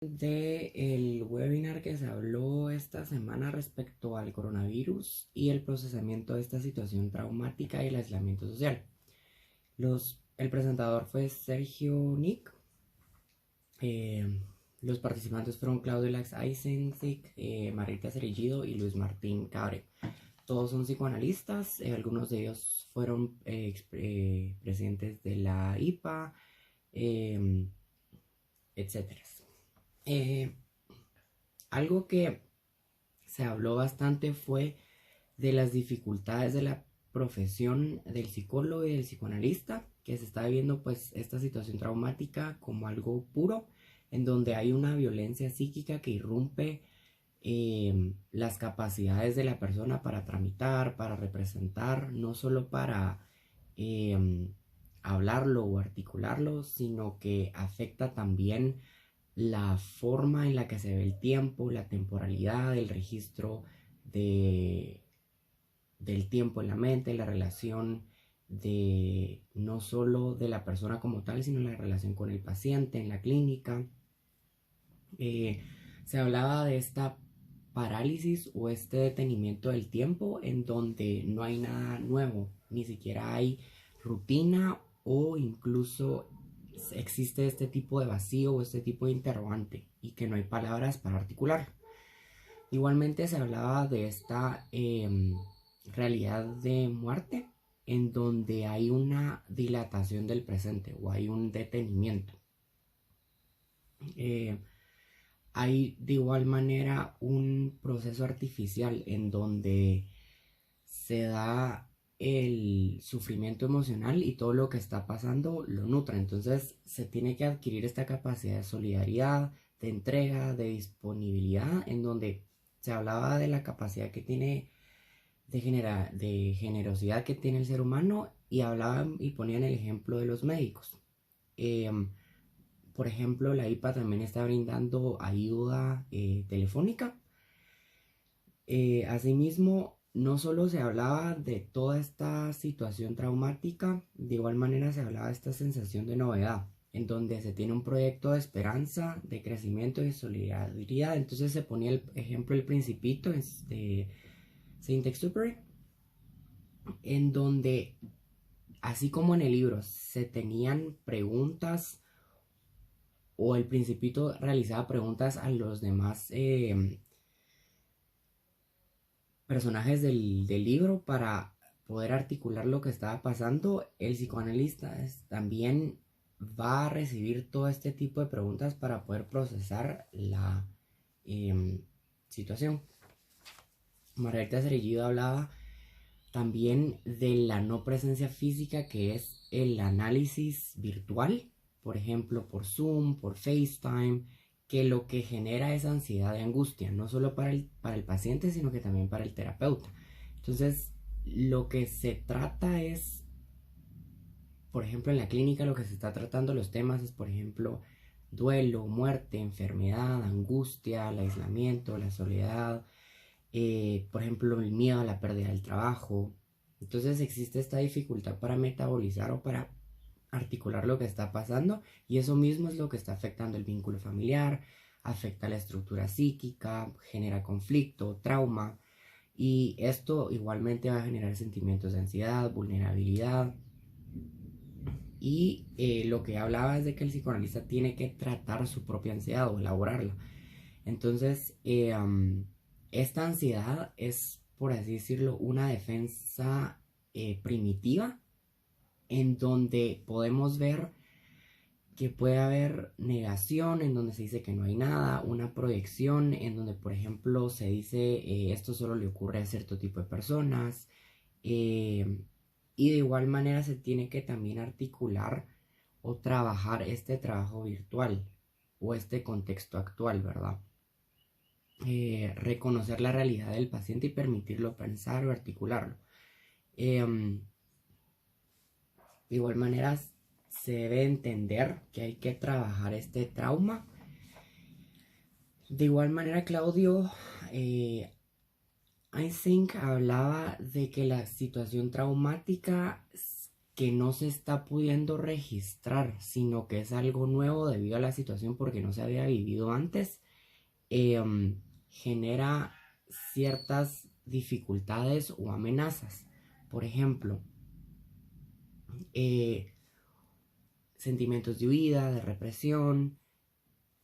Del webinar que se habló esta semana respecto al coronavirus y el procesamiento de esta situación traumática y el aislamiento social. El presentador fue Sergio Nick. Los participantes fueron Claudio Lax Eisenzik, Marita Cerillido y Luis Martín Cabre. Todos son psicoanalistas, algunos de ellos fueron presidentes de la IPA, etcétera. Algo que se habló bastante fue de las dificultades de la profesión del psicólogo y del psicoanalista, que se está viviendo pues esta situación traumática como algo puro, en donde hay una violencia psíquica que irrumpe las capacidades de la persona para tramitar, para representar, no solo para hablarlo o articularlo, sino que afecta también la forma en la que se ve el tiempo, la temporalidad, el registro del tiempo en la mente, la relación de no solo de la persona como tal, sino la relación con el paciente en la clínica. Se hablaba de esta parálisis o este detenimiento del tiempo en donde no hay nada nuevo, ni siquiera hay rutina o incluso existe este tipo de vacío o este tipo de interrogante y que no hay palabras para articular. Igualmente se hablaba de esta realidad de muerte en donde hay una dilatación del presente o hay un detenimiento. Hay de igual manera un proceso artificial en donde se da el sufrimiento emocional y todo lo que está pasando lo nutre. Entonces se tiene que adquirir esta capacidad de solidaridad, de entrega, de disponibilidad, en donde se hablaba de la capacidad que tiene de generosidad que tiene el ser humano, y hablaban y ponían el ejemplo de los médicos. Por ejemplo, la IPA también está brindando ayuda telefónica. Asimismo, no solo se hablaba de toda esta situación traumática, de igual manera se hablaba de esta sensación de novedad, en donde se tiene un proyecto de esperanza, de crecimiento y solidaridad. Entonces se ponía el ejemplo El Principito de Saint-Exupéry, en donde, así como en el libro, se tenían preguntas o el Principito realizaba preguntas a los demás personajes del libro para poder articular lo que estaba pasando, el psicoanalista también va a recibir todo este tipo de preguntas para poder procesar la situación. Margarita Cerillido hablaba también de la no presencia física, que es el análisis virtual, por ejemplo por Zoom, por FaceTime, que lo que genera es ansiedad y angustia, no solo para el paciente, sino que también para el terapeuta. Entonces, lo que se trata es, por ejemplo, en la clínica lo que se está tratando los temas es, por ejemplo, duelo, muerte, enfermedad, angustia, el aislamiento, la soledad, por ejemplo, el miedo a la pérdida del trabajo. Entonces existe esta dificultad para metabolizar o para articular lo que está pasando, y eso mismo es lo que está afectando el vínculo familiar, afecta la estructura psíquica, genera conflicto, trauma, y esto igualmente va a generar sentimientos de ansiedad, vulnerabilidad. Y lo que hablaba es de que el psicoanalista tiene que tratar su propia ansiedad o elaborarla. Entonces, esta ansiedad es, por así decirlo, una defensa primitiva, en donde podemos ver que puede haber negación, en donde se dice que no hay nada, una proyección, en donde, por ejemplo, se dice esto solo le ocurre a cierto tipo de personas, y de igual manera se tiene que también articular o trabajar este trabajo virtual o este contexto actual, ¿verdad? Reconocer la realidad del paciente y permitirlo pensar o articularlo. De igual manera se debe entender que hay que trabajar este trauma. De igual manera, Claudio I think hablaba de que la situación traumática que no se está pudiendo registrar, sino que es algo nuevo debido a la situación porque no se había vivido antes, genera ciertas dificultades o amenazas. Por ejemplo, sentimientos de huida, de represión,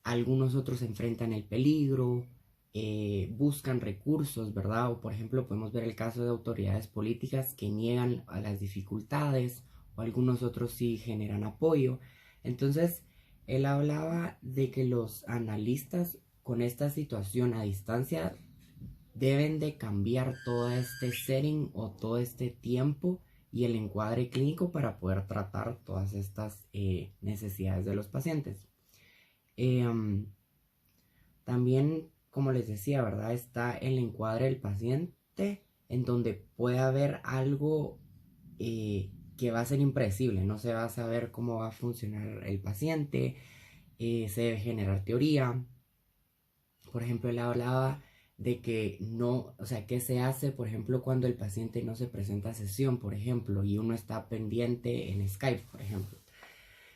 algunos otros enfrentan el peligro, buscan recursos, ¿verdad? O por ejemplo podemos ver el caso de autoridades políticas que niegan a las dificultades, o algunos otros sí generan apoyo. Entonces, él hablaba de que los analistas con esta situación a distancia deben de cambiar todo este setting o todo este tiempo y el encuadre clínico para poder tratar todas estas necesidades de los pacientes. También, como les decía, ¿verdad? Está el encuadre del paciente en donde puede haber algo que va a ser impredecible, no se va a saber cómo va a funcionar el paciente, se debe generar teoría. Por ejemplo, él hablaba de que no, o sea, qué se hace, por ejemplo, cuando el paciente no se presenta a sesión, por ejemplo, y uno está pendiente en Skype, por ejemplo.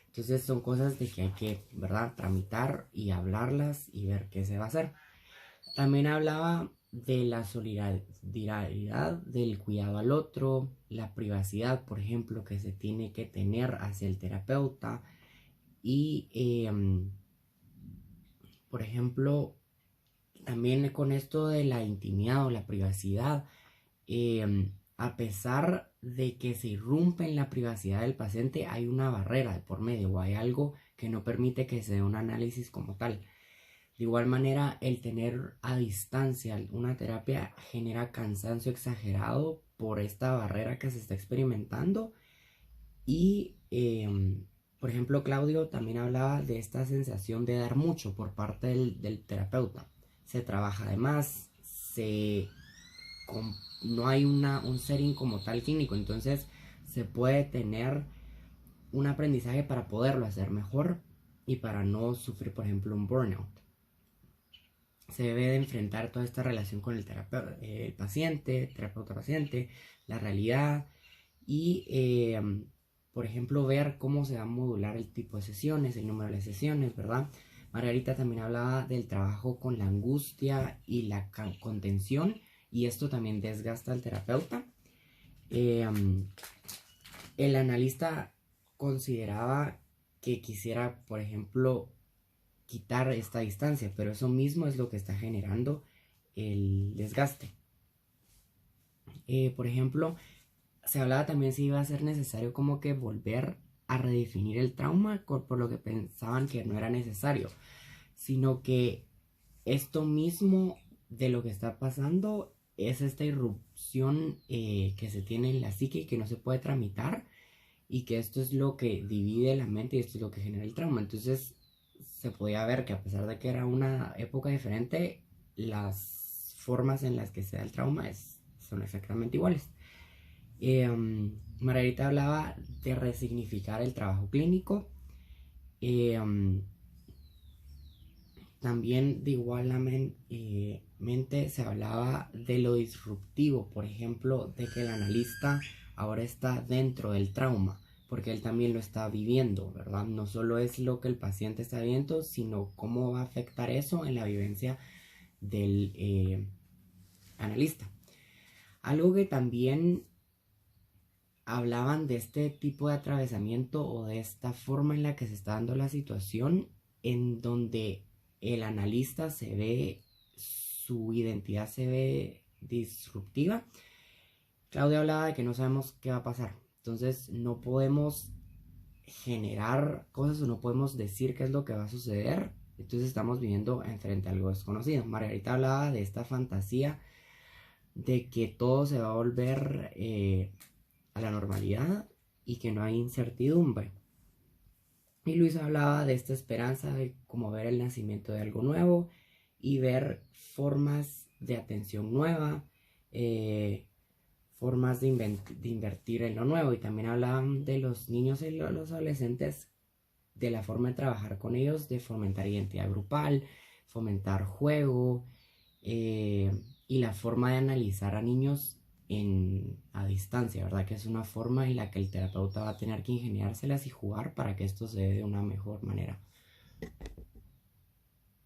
Entonces son cosas de que hay que, ¿verdad?, tramitar y hablarlas y ver qué se va a hacer. También hablaba de la solidaridad, del cuidado al otro, la privacidad, por ejemplo, que se tiene que tener hacia el terapeuta y, por ejemplo, también con esto de la intimidad o la privacidad, a pesar de que se irrumpe en la privacidad del paciente, hay una barrera de por medio o hay algo que no permite que se dé un análisis como tal. De igual manera, el tener a distancia una terapia genera cansancio exagerado por esta barrera que se está experimentando. Y, por ejemplo, Claudio también hablaba de esta sensación de dar mucho por parte del terapeuta. Se trabaja de más, no hay un setting como tal clínico, entonces se puede tener un aprendizaje para poderlo hacer mejor y para no sufrir, por ejemplo, un burnout. Se debe de enfrentar toda esta relación con el paciente, terapeuta-paciente, la realidad y, por ejemplo, ver cómo se va a modular el tipo de sesiones, el número de sesiones, ¿verdad? Margarita también hablaba del trabajo con la angustia y la contención, y esto también desgasta al terapeuta. El analista consideraba que quisiera, por ejemplo, quitar esta distancia, pero eso mismo es lo que está generando el desgaste. Por ejemplo, se hablaba también si iba a ser necesario como que volver a redefinir el trauma, por lo que pensaban que no era necesario, sino que esto mismo de lo que está pasando es esta irrupción que se tiene en la psique y que no se puede tramitar, y que esto es lo que divide la mente y esto es lo que genera el trauma. Entonces se podía ver que a pesar de que era una época diferente, las formas en las que se da el trauma son exactamente iguales. Margarita hablaba de resignificar el trabajo clínico. También de igualmente se hablaba de lo disruptivo, por ejemplo, de que el analista ahora está dentro del trauma, porque él también lo está viviendo, ¿verdad? No solo es lo que el paciente está viendo, sino cómo va a afectar eso en la vivencia del analista. Algo que también hablaban de este tipo de atravesamiento o de esta forma en la que se está dando la situación, en donde el analista su identidad se ve disruptiva. Claudia hablaba de que no sabemos qué va a pasar, entonces no podemos generar cosas o no podemos decir qué es lo que va a suceder, entonces estamos viviendo enfrente a algo desconocido. Margarita hablaba de esta fantasía de que todo se va a volver a la normalidad y que no hay incertidumbre. Y Luis hablaba de esta esperanza de como ver el nacimiento de algo nuevo y ver formas de atención nueva, formas de invertir en lo nuevo. Y también hablaban de los niños y los adolescentes, de la forma de trabajar con ellos, de fomentar identidad grupal, fomentar juego, y la forma de analizar a niños a distancia, ¿verdad? Que es una forma en la que el terapeuta va a tener que ingeniárselas y jugar para que esto se dé de una mejor manera.